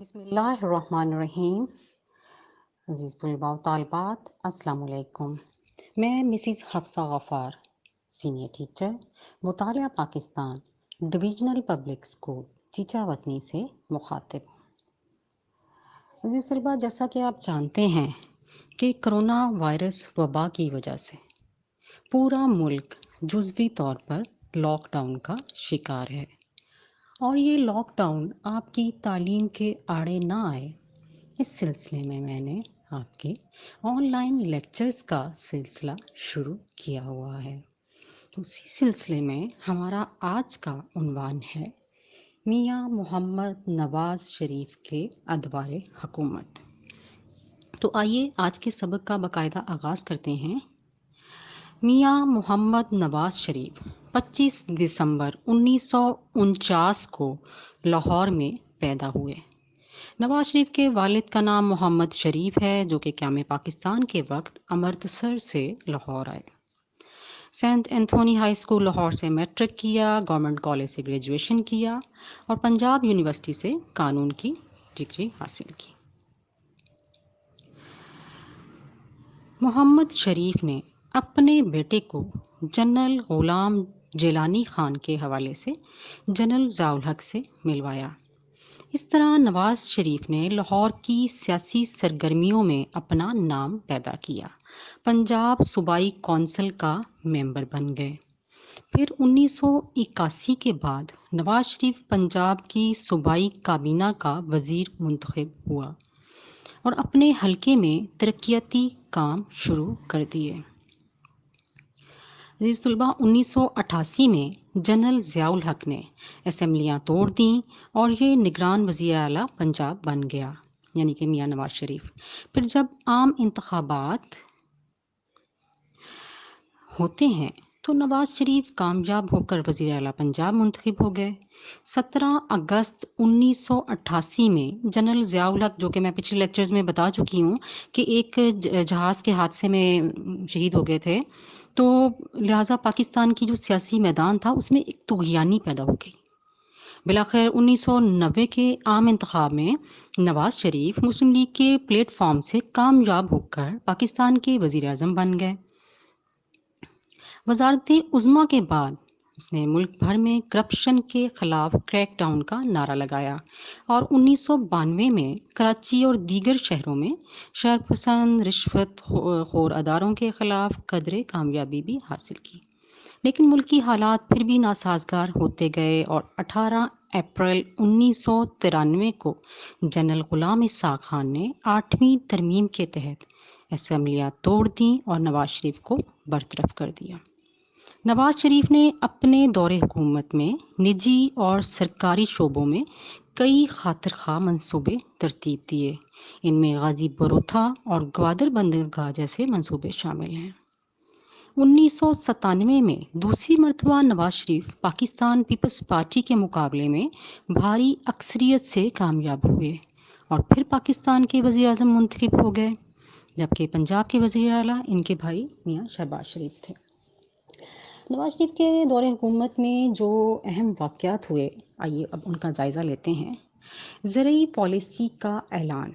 بسم اللہ الرحمن الرحیم. عزیز طلباء و طالبات، السلام علیکم. میں مسز حفصہ غفار، سینئر ٹیچر، مطالعہ پاکستان، ڈویژنل پبلک اسکول چیچا وطنی سے مخاطب ہوں. عزیز طلباء، جیسا کہ آپ جانتے ہیں کہ کرونا وائرس وبا کی وجہ سے پورا ملک جزوی طور پر لاک ڈاؤن کا شکار ہے، اور یہ لاک ڈاؤن آپ کی تعلیم کے آڑے نہ آئے، اس سلسلے میں میں نے آپ کے آن لائن لیکچرز کا سلسلہ شروع کیا ہوا ہے. اسی سلسلے میں ہمارا آج کا عنوان ہے میاں محمد نواز شریف کے ادوار حکومت. تو آئیے آج کے سبق کا باقاعدہ آغاز کرتے ہیں. میاں محمد نواز شریف 25 دسمبر 1949 کو لاہور میں پیدا ہوئے. نواز شریف کے والد کا نام محمد شریف ہے، جو کہ قیام پاکستان کے وقت امرتسر سے لاہور آئے. Saint Anthony High School Lahore سے میٹرک کیا، گورنمنٹ کالج سے گریجویشن کیا اور پنجاب یونیورسٹی سے قانون کی ڈگری حاصل کی. محمد شریف نے اپنے بیٹے کو جنرل غلام جیلانی خان کے حوالے سے جنرل ضیاء الحق سے ملوایا. اس طرح نواز شریف نے لاہور کی سیاسی سرگرمیوں میں اپنا نام پیدا کیا. پنجاب صوبائی کونسل کا ممبر بن گئے. پھر 1981 کے بعد نواز شریف پنجاب کی صوبائی کابینہ کا وزیر منتخب ہوا اور اپنے حلقے میں ترقیاتی کام شروع کر دیے. عزیز طلباء، 1988 میں جنرل ضیاء الحق نے اسمبلیاں توڑ دیں اور یہ نگران وزیر اعلیٰ پنجاب بن گیا، یعنی کہ میاں نواز شریف. پھر جب عام انتخابات ہوتے ہیں تو نواز شریف کامیاب ہو کر وزیر اعلیٰ پنجاب منتخب ہو گئے. 17 اگست 1988 میں جنرل ضیاء الحق، جو کہ میں پچھلے لیکچرز میں بتا چکی ہوں کہ ایک جہاز کے حادثے میں شہید ہو گئے تھے، تو لہٰذا پاکستان کی جو سیاسی میدان تھا اس میں ایک طغیانی پیدا ہو گئی. بلاخر 1990 کے عام انتخاب میں نواز شریف مسلم لیگ کے پلیٹ فارم سے کامیاب ہو کر پاکستان کے وزیر اعظم بن گئے. وزارت عظمیٰ کے بعد اس نے ملک بھر میں کرپشن کے خلاف کریک ڈاؤن کا نعرہ لگایا اور 1992 میں کراچی اور دیگر شہروں میں شر پسند رشوت خور اداروں کے خلاف قدرے کامیابی بھی حاصل کی. لیکن ملکی حالات پھر بھی ناسازگار ہوتے گئے اور 18 اپریل 1993 کو جنرل غلام اسحاق خان نے 8ویں ترمیم کے تحت اسمبلیاں توڑ دیں اور نواز شریف کو برطرف کر دیا. نواز شریف نے اپنے دور حکومت میں نجی اور سرکاری شعبوں میں کئی خاطر خواہ منصوبے ترتیب دیے. ان میں غازی بروتھا اور گوادر بندرگاہ جیسے منصوبے شامل ہیں. 1997 میں دوسری مرتبہ نواز شریف پاکستان پیپلز پارٹی کے مقابلے میں بھاری اکثریت سے کامیاب ہوئے اور پھر پاکستان کے وزیر اعظم منتخب ہو گئے، جبکہ پنجاب کے وزیر اعلیٰ ان کے بھائی میاں شہباز شریف تھے. نواز شریف کے دور حکومت میں جو اہم واقعات ہوئے، آئیے اب ان کا جائزہ لیتے ہیں. زرعی پالیسی کا اعلان.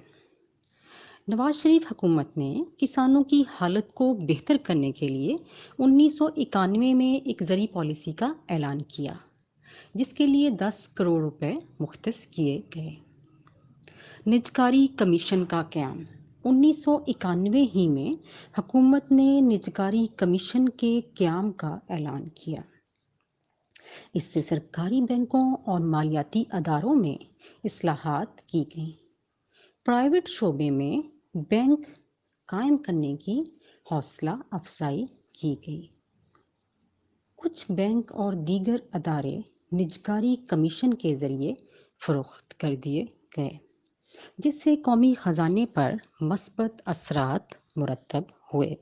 نواز شریف حکومت نے کسانوں کی حالت کو بہتر کرنے کے لیے 1991 میں ایک زرعی پالیسی کا اعلان کیا، جس کے لیے 10 کروڑ روپے مختص کیے گئے. نجکاری کمیشن کا قیام. 1991 ہی میں حکومت نے نجکاری کمیشن کے قیام کا اعلان کیا. اس سے سرکاری بینکوں اور مالیاتی اداروں میں اصلاحات کی گئیں. پرائیویٹ شعبے میں بینک قائم کرنے کی حوصلہ افزائی کی گئی. کچھ بینک اور دیگر ادارے نجکاری کمیشن کے ذریعے فروخت کر دیے گئے، جس سے قومی خزانے پر مثبت اثرات مرتب ہوئے.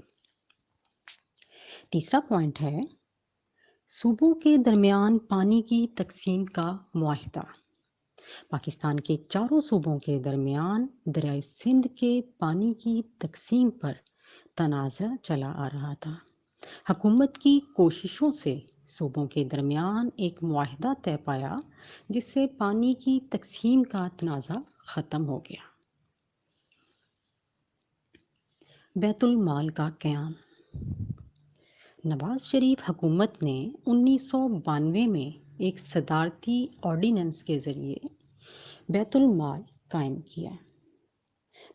تیسرا پوائنٹ ہے صوبوں کے درمیان پانی کی تقسیم کا معاہدہ. پاکستان کے چاروں صوبوں کے درمیان دریائے سندھ کے پانی کی تقسیم پر تنازع چلا آ رہا تھا. حکومت کی کوششوں سے صوبوں کے درمیان ایک معاہدہ طے پایا جس سے پانی کی تقسیم کا تنازع ختم ہو گیا۔ بیت المال کا قیام۔ نواز شریف حکومت نے 1992 میں ایک صدارتی آرڈیننس کے ذریعے بیت المال قائم کیا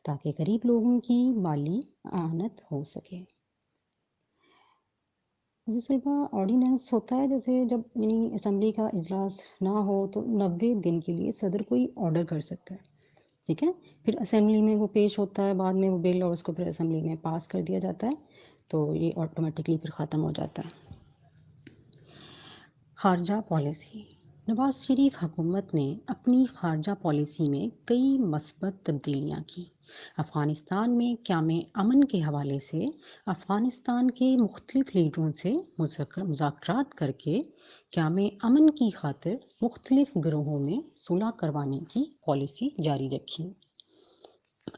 تاکہ غریب لوگوں کی مالی اعانت ہو سکے۔ طلبا آرڈیننس ہوتا ہے جیسے جب اسمبلی کا اجلاس نہ ہو تو 90 دن کے لیے صدر کوئی آرڈر کر سکتا ہے، ٹھیک ہے، پھر اسمبلی میں وہ پیش ہوتا ہے، بعد میں وہ بل اور اس کو پھر اسمبلی میں پاس کر دیا جاتا ہے، تو یہ آٹومیٹکلی پھر ختم ہو جاتا ہے۔ خارجہ پالیسی۔ نواز شریف حکومت نے اپنی خارجہ پالیسی میں کئی مثبت تبدیلیاں کی۔ افغانستان میں قیام امن کے حوالے سے افغانستان کے مختلف لیڈروں سے مذاکرات کر کے قیام امن کی خاطر مختلف گروہوں میں صلح کروانے کی پالیسی جاری رکھی۔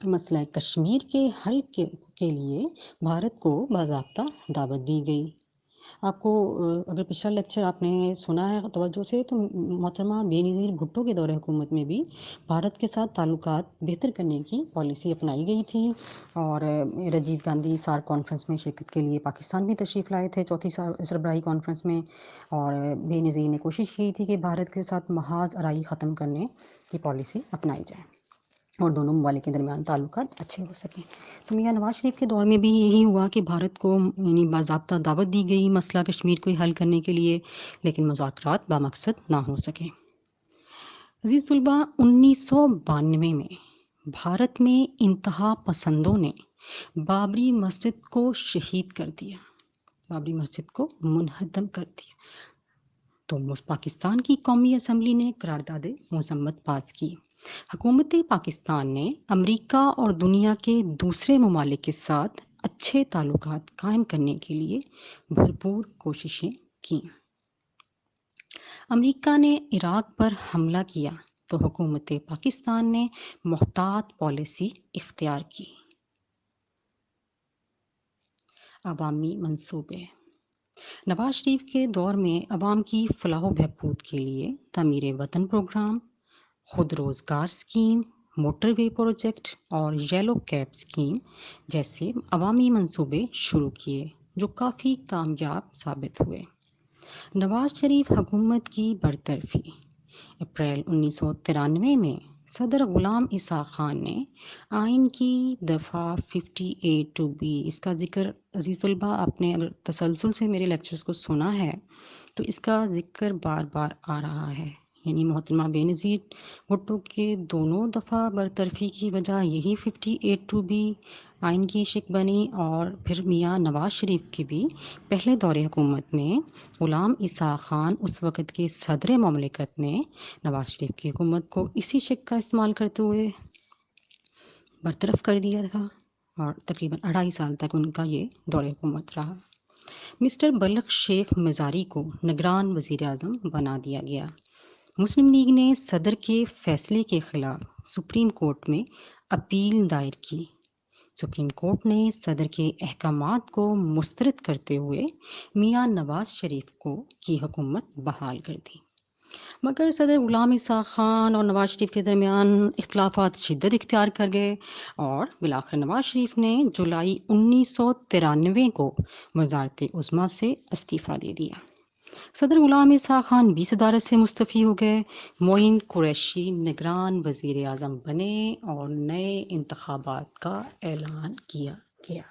مسئلہ کشمیر کے حل کے لیے بھارت کو باضابطہ دعوت دی گئی۔ آپ کو اگر پچھلا لیکچر آپ نے سنا ہے توجہ سے تو محترمہ بے نظیر بھٹو کے دور حکومت میں بھی بھارت کے ساتھ تعلقات بہتر کرنے کی پالیسی اپنائی گئی تھی، اور راجیو گاندھی سارک کانفرنس میں شرکت کے لیے پاکستان بھی تشریف لائے تھے، چوتھی سربراہی کانفرنس میں، اور بے نظیر نے کوشش کی تھی کہ بھارت کے ساتھ محاذ آرائی ختم کرنے کی پالیسی اپنائی جائے اور دونوں ممالک کے درمیان تعلقات اچھے ہو سکیں۔ تو میاں نواز شریف کے دور میں بھی یہی ہوا کہ بھارت کو باضابطہ دعوت دی گئی مسئلہ کشمیر کو حل کرنے کے لیے، لیکن مذاکرات بامقصد نہ ہو سکے۔ عزیز طلباء، 1992 میں بھارت میں انتہا پسندوں نے بابری مسجد کو شہید کر دیا، بابری مسجد کو منہدم کر دیا، تو پاکستان کی قومی اسمبلی نے قرارداد مذمت پاس کی۔ حکومت پاکستان نے امریکہ اور دنیا کے دوسرے ممالک کے ساتھ اچھے تعلقات قائم کرنے کے لیے بھرپور کوششیں کیں۔ امریکہ نے عراق پر حملہ کیا تو حکومت پاکستان نے محتاط پالیسی اختیار کی۔ عوامی منصوبے۔ نواز شریف کے دور میں عوام کی فلاح و بہبود کے لیے تعمیر وطن پروگرام، خود روزگار اسکیم، موٹر وے پروجیکٹ اور یلو کیب اسکیم جیسے عوامی منصوبے شروع کیے جو کافی کامیاب ثابت ہوئے۔ نواز شریف حکومت کی برطرفی۔ اپریل 1993 میں صدر غلام اسحاق خان نے آئین کی دفعہ 58(2)B، اس کا ذکر عزیز طلباء آپ نے اگر تسلسل سے میرے لیکچرز کو سنا ہے تو اس کا ذکر بار بار آ رہا ہے، یعنی محترمہ بے نظیر بھٹو کے دونوں دفعہ برطرفی کی وجہ یہی 58(2)B آئین کی شک بنی، اور پھر میاں نواز شریف کی بھی پہلے دور حکومت میں غلام اسحاق خان اس وقت کے صدر مملکت نے نواز شریف کی حکومت کو اسی شک کا استعمال کرتے ہوئے برطرف کر دیا تھا، اور تقریباً 2.5 سال تک ان کا یہ دور حکومت رہا۔ مسٹر بلخ شیخ مزاری کو نگران وزیر اعظم بنا دیا گیا۔ مسلم لیگ نے صدر کے فیصلے کے خلاف سپریم کورٹ میں اپیل دائر کی۔ سپریم کورٹ نے صدر کے احکامات کو مسترد کرتے ہوئے میاں نواز شریف کی حکومت بحال کر دی، مگر صدر غلام اسحاق خان اور نواز شریف کے درمیان اختلافات شدت اختیار کر گئے، اور بالآخر نواز شریف نے جولائی 1993 کو وزارت عظمیٰ سے استعفیٰ دے دیا۔ صدر غلام اسحاق خان بھی صدارت سے مستعفی ہو گئے۔ معین قریشی نگران وزیر اعظم بنے اور نئے انتخابات کا اعلان کیا گیا۔